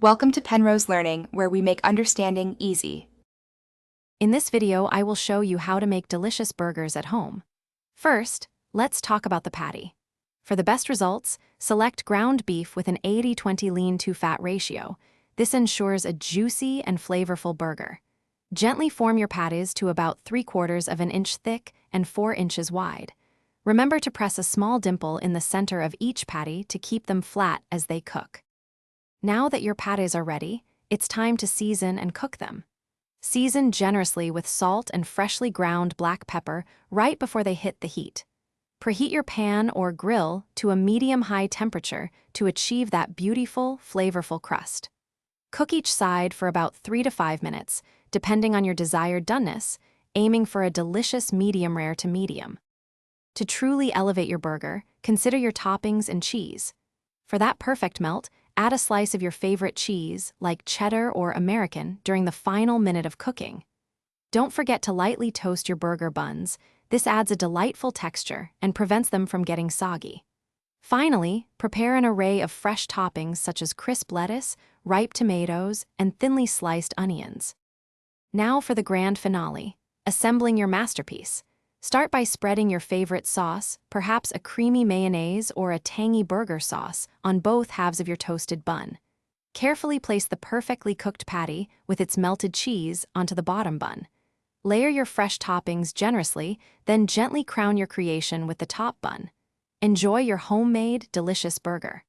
Welcome to Penrose Learning, where we make understanding easy. In this video, I will show you how to make delicious burgers at home. First, let's talk about the patty. For the best results, select ground beef with an 80-20 lean-to-fat ratio. This ensures a juicy and flavorful burger. Gently form your patties to about 3/4 of an inch thick and 4 inches wide. Remember to press a small dimple in the center of each patty to keep them flat as they cook. Now that your patties are ready, it's time to season and cook them. Season generously with salt and freshly ground black pepper right before they hit the heat. Preheat your pan or grill to a medium-high temperature to achieve that beautiful, flavorful crust. Cook each side for about 3 to 5 minutes, depending on your desired doneness, aiming for a delicious medium rare to medium. To truly elevate your burger, consider your toppings and cheese. For that perfect melt, add a slice of your favorite cheese, like cheddar or American, during the final minute of cooking. Don't forget to lightly toast your burger buns. This adds a delightful texture and prevents them from getting soggy. Finally, prepare an array of fresh toppings such as crisp lettuce, ripe tomatoes, and thinly sliced onions. Now for the grand finale, assembling your masterpiece. Start by spreading your favorite sauce, perhaps a creamy mayonnaise or a tangy burger sauce, on both halves of your toasted bun. Carefully place the perfectly cooked patty with its melted cheese onto the bottom bun. Layer your fresh toppings generously, then gently crown your creation with the top bun. Enjoy your homemade, delicious burger.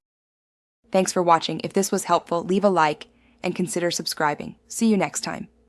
Thanks for watching. If this was helpful, leave a like and consider subscribing. See you next time.